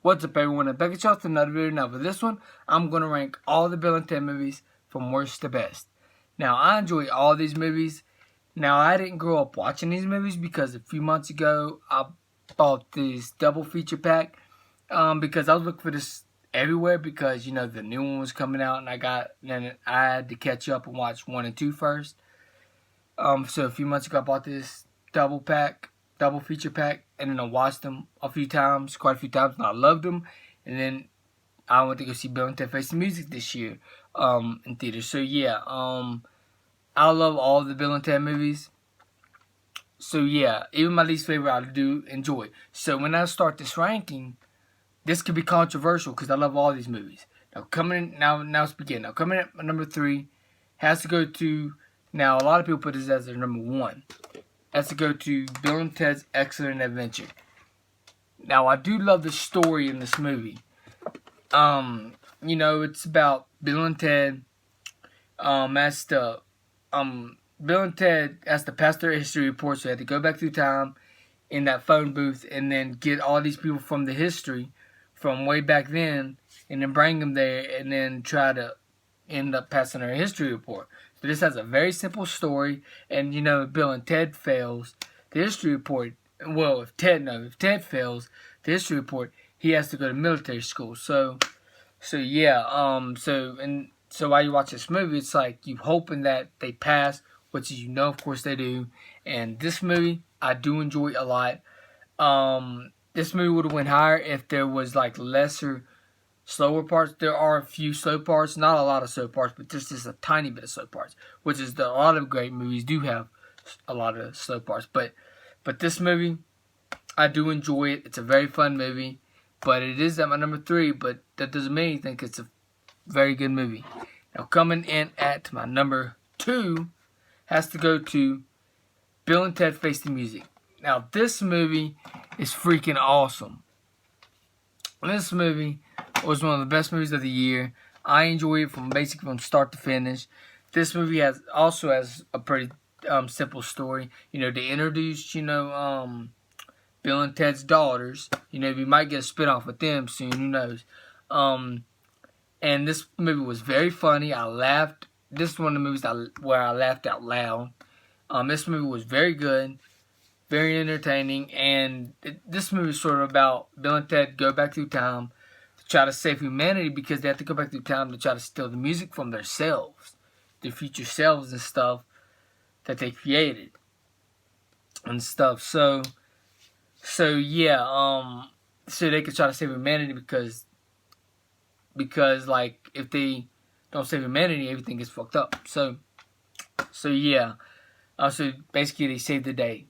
What's up, everyone? And back at y'all to another video. Now, for this one, I'm going to rank all the Bill and Ted movies from worst to best. Now, I enjoy all these movies. Now, I didn't grow up watching these movies because a few months ago, I bought this double feature pack because I was looking for this everywhere because, you know, the new one was coming out and I had to catch up and watch 1 and 2 first. So a few months ago, I bought this double feature pack, and then I watched them quite a few times, and I loved them. And then I went to go see Bill and Ted Face the Music this year in theaters. So yeah, I love all the Bill and Ted movies. So yeah, even my least favorite I do enjoy. So when I start this ranking, this could be controversial because I love all these movies. Now let's begin. Now coming at my number 3 has to go to, now a lot of people put this as their number 1. Has to go to Bill and Ted's Excellent Adventure. Now, I do love the story in this movie. You know, it's about Bill and Ted Bill and Ted as to pass their history reports. So they had to go back through time in that phone booth and then get all these people from the history from way back then and then bring them there and then try to end up passing their history report. So this has a very simple story, and you know, if Bill and Ted fails the history report, well, if Ted fails the history report, he has to go to military school. So yeah, so while you watch this movie, it's like you hoping that they pass, which you know, of course they do. And this movie, I do enjoy a lot. This movie would have went higher if there was like slower parts. There are a few slow parts, not a lot of slow parts, but just a tiny bit of slow parts, which is a lot of great movies do have a lot of slow parts. But this movie, I do enjoy it. It's a very fun movie, but it is at my number 3. But that doesn't mean anything. It's a very good movie. Now coming in at my number 2 has to go to Bill and Ted Face the Music. Now this movie is freaking awesome. This movie was one of the best movies of the year. I enjoy it from start to finish. This movie also has a pretty simple story. You know, they introduced, you know, Bill and Ted's daughters. You know, we might get a spinoff with them soon. Who knows? And this movie was very funny. I laughed. This is one of the movies where I laughed out loud. This movie was very good, very entertaining, and this movie is sort of about Bill and Ted go back through time to try to save humanity because they have to go back through time to try to steal the music from themselves, their future selves and stuff that they created and stuff. So yeah, so they could try to save humanity because like if they don't save humanity, everything gets fucked up. So yeah, so basically they save the day.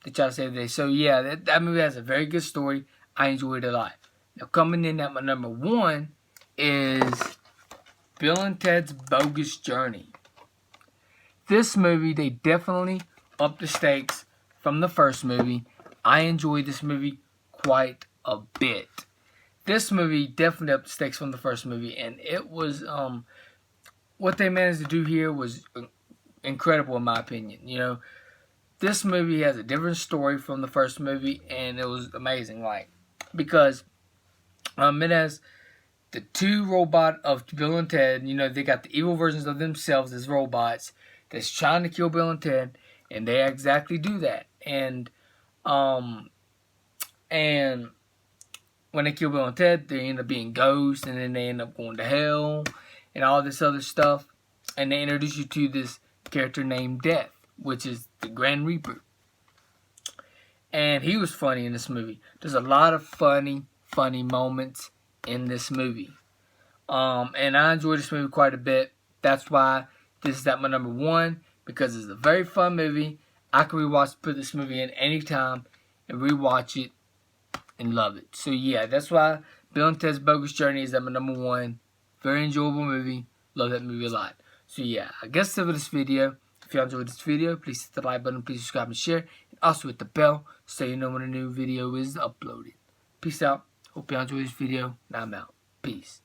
They try to save the day. So yeah, that movie has a very good story. I enjoyed it a lot. Now coming in at my number 1 is Bill and Ted's Bogus Journey. This movie, they definitely upped the stakes from the first movie. I enjoyed this movie quite a bit. This movie definitely upped the stakes from the first movie, and it was what they managed to do here was incredible in my opinion. You know, this movie has a different story from the first movie, and it was amazing. Like, because it has the 2 robots of Bill and Ted. You know, they got the evil versions of themselves as robots that's trying to kill Bill and Ted, and they exactly do that. And when they kill Bill and Ted, they end up being ghosts, and then they end up going to hell and all this other stuff. And they introduce you to this character named Death, which is the Grand Reaper. And he was funny in this movie. There's a lot of funny moments in this movie. And I enjoyed this movie quite a bit. That's why this is at my number 1, because it's a very fun movie. I can put this movie in anytime and rewatch it and love it. So yeah, that's why Bill and Ted's Bogus Journey is at my number 1. Very enjoyable movie. Love that movie a lot. So yeah, I guess that's it for this video. If you enjoyed this video, please hit the like button, please subscribe and share. And also hit the bell so you know when a new video is uploaded. Peace out. Hope you enjoyed this video. Now I'm out. Peace.